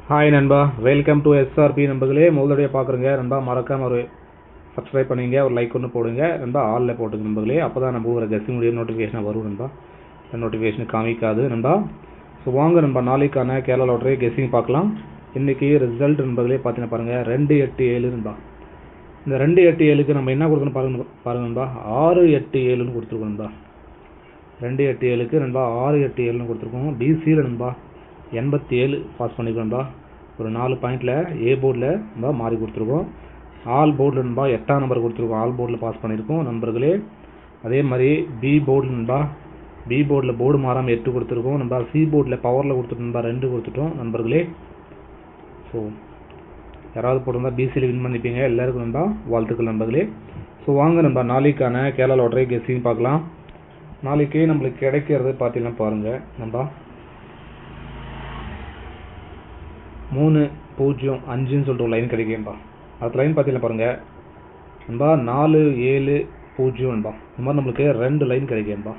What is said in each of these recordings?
Hi நண்பா, welcome to SRP நண்பர்களே. முதலுடைய பார்க்குறேங்க நண்பா, மறக்காமல் ஒரு சப்ஸ்கிரைப் பண்ணிங்க, ஒரு லைக் ஒன்று போடுங்க நண்பா, ஆலில் போட்டுங்க நண்பர்களே. அப்போ தான் நம்ம ஒரு கெஸ்டினுடைய நோட்டிஃபிகேஷனாக வரும் நண்பா, நோட்டிஃபிகேஷன் காமிக்காது நண்பா. ஸோ வாங்க நண்பா, நாளைக்கான கேரளா லாட்டரி கெஸ்டிங் பார்க்கலாம். இன்றைக்கி ரிசல்ட் நண்பர்களே பார்த்தீங்கன்னா பாருங்கள், 287 நண்பா. இந்த 287க்கு நம்ம என்ன கொடுக்கணும் பாருங்க நண்பா, 687ன்னு கொடுத்துருக்கோம் நண்பா. 287க்கு நண்பா 687ன்னு கொடுத்துருக்கோம். பிசியில் நண்பா 87 பாஸ் பண்ணிக்கணும்பா. ஒரு 4 பாயிண்டில் ஏ போர்டில் நண்பா மாறி கொடுத்துருக்கோம். ஆல் போர்டில் நண்பா 8ஆம் நம்பர் கொடுத்துருக்கோம். ஆல் போர்டில் பாஸ் பண்ணியிருக்கோம் நண்பர்களே. அதே மாதிரி பி போர்டில் நண்பா, பி போர்டில் போர்டு மாறாமல் 8 கொடுத்துருக்கோம் நண்பா. சி போர்டில் பவரில் கொடுத்துட்டோம் நண்பா, 2 கொடுத்துட்டோம் நண்பர்களே. ஸோ யாராவது போட்டிருந்தா பிசியில் வின் பண்ணிப்பீங்க. எல்லாருக்கும் நண்பா வாழ்த்துக்கள் நண்பர்களே. ஸோ வாங்க நண்பா, நாளைக்கான கேரளா லாட்டரி கெஸ்டிங் பார்க்கலாம். நாளைக்கு நம்மளுக்கு கிடைக்கிறது பார்த்தீங்கன்னா பாருங்கள் நண்பா, 305ன்னு சொல்லிட்டு ஒரு லைன் கிடைக்கும்பா. அடுத்த லைன் பார்த்தீங்கன்னா பாருங்கள் நண்பா, 470 நண்பா. இந்த மாதிரி நம்மளுக்கு 2 லைன் கிடைக்கும்பா.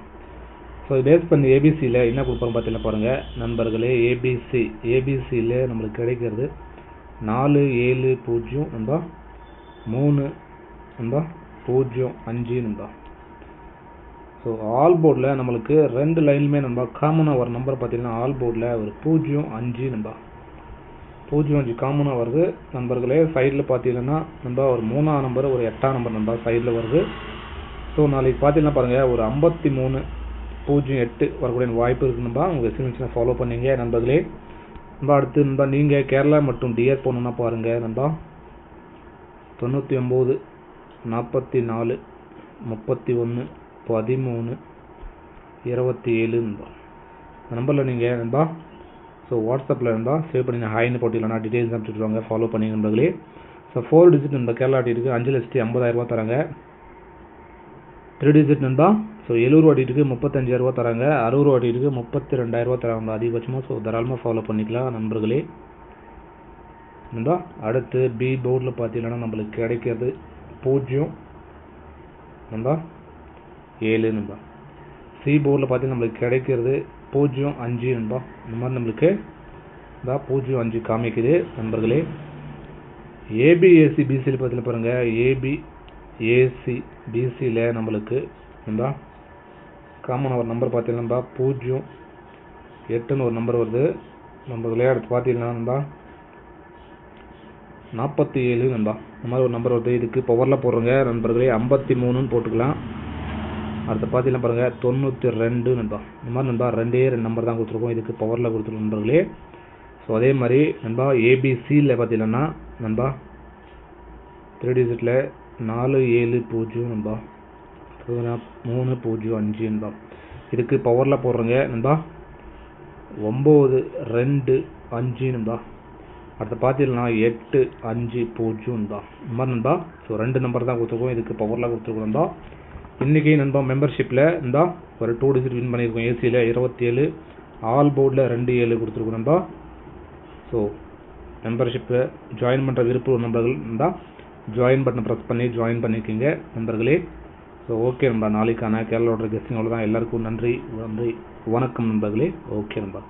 ஸோ பேஸ் பண்ணி ஏபிசியில் என்ன கொடுப்போம் பார்த்தீங்கன்னா பாருங்கள் நண்பர்களே, ஏபிசியில் நம்மளுக்கு கிடைக்கிறது 470 நண்பா, 3 நண்பா 05 நண்பா. ஸோ ஆல் போர்டில் நம்மளுக்கு 2 லைனுமே நண்பா காமனாக ஒரு நம்பர் பார்த்தீங்கன்னா, ஆல் போர்டில் ஒரு 05 நண்பா, 05 காமனாக வருது நண்பர்களே. சைடில் பார்த்தீங்கன்னா நண்பா ஒரு 3ஆம் நம்பர், ஒரு 8ஆம் நம்பர் நண்பா சைடில் வருது. ஸோ நாளைக்கு பார்த்தீங்கன்னா பாருங்கள், ஒரு 5308 வரக்கூடிய வாய்ப்பு இருக்குது நண்பா. உங்கள் எஸ்டிமேஷனை ஃபாலோ பண்ணிங்க நண்பர்களே. நண்பா அடுத்து நண்பா, நீங்கள் கேரளா மற்றும் டிஆர் போகணுன்னா பாருங்கள் நண்பா, 99 44 31 13 27 நண்பா. இந்த நம்பரில் நீங்கள் நண்பா ஸோ வாட்ஸ்அப்பில் நண்பா சேவ் பண்ணி ஹாய்னு போட்டிடலாம், டீட்டெயில்ஸ் அனுப்பிச்சுடுவாங்க, ஃபாலோ பண்ணி நண்பர்களே. ஸோ 4 டிஜிட் நண்பா கேரளா இருக்குது, 5,50,000 தராங்க. 3 டிஜிட் நண்பா, ஸோ 70 இருக்குது 35,000 தராங்க. 60 இருக்குது 32,000 தராங்க அதிகபட்சமாக. ஸோ தாராளமாக ஃபாலோ பண்ணிக்கலாம் நண்பர்களே நண்பா. அடுத்து பி போர்டில் பார்த்தீங்கன்னா நம்மளுக்கு கிடைக்கிறது 0 நண்பா 7 நண்பா. சி போர்டில் பார்த்தீங்கன்னா நம்மளுக்கு கிடைக்கிறது 05 நண்பா. இந்த மாதிரி நம்மளுக்கு இந்த 05 காமிக்குது நண்பர்களே. ஏபிஏசி பிசியில் பார்த்தீங்கன்னா பாருங்கள், ஏபிஏசி பிசியில் நம்மளுக்கு நண்பா காமனாக ஒரு நம்பர் பார்த்தீங்கன்னா நண்பா 08ன்னு ஒரு நம்பர் வருது நண்பர்களே. அடுத்து பார்த்தீங்கன்னா நண்பா 47 நண்பா, இந்த மாதிரி ஒரு நம்பர் வருது. இதுக்கு பவரில் போடுறோங்க நண்பர்களே, 53ன்னு போட்டுக்கலாம். அடுத்து பார்த்தீங்கன்னா பாருங்கள் 92 நண்பா. இந்த மாதிரி நண்பா 2 நம்பர் தான் கொடுத்துருக்கோம், இதுக்கு பவரில் கொடுத்துருக்கோம் நண்பர்களே. ஸோ அதே மாதிரி நண்பா ஏபிசியில் பார்த்தீங்கன்னா நண்பா 3 டிஜிட்டில் 470 நண்பா, 305 நண்பா. இதுக்கு பவரில் போடுறோங்க நண்பா 925 நண்பா. அடுத்து பார்த்தீங்கன்னா 850 நண்பா. இந்த மாதிரி நண்பா ஸோ 2 நம்பர் தான் கொடுத்துருக்கோம், இதுக்கு பவரில் கொடுத்துருக்கோம் நண்பா. இன்றைக்கி நண்பா மெம்பர்ஷிப்பில் நண்பா ஒரு 2 டிஜிட் வின் பண்ணியிருக்கோம். ஏசியில் 27, ஆல் போர்டில் 27 கொடுத்துருக்கோம் நண்பா. ஸோ மெம்பர்ஷிப்பை ஜாயின் பண்ணுற விருப்பம் நண்பர்கள் நண்பா, ஜாயின் பட்டனை ப்ரெஸ் பண்ணி ஜாயின் பண்ணிக்கோங்க நண்பர்களே. ஸோ ஓகே நண்பா, நாளைக்கான கேரளா லாட்டரி கெஸ்டிங் அவ்வளோதான். எல்லாருக்கும் நன்றி, வணக்கம் நண்பர்களே. ஓகே நண்பா.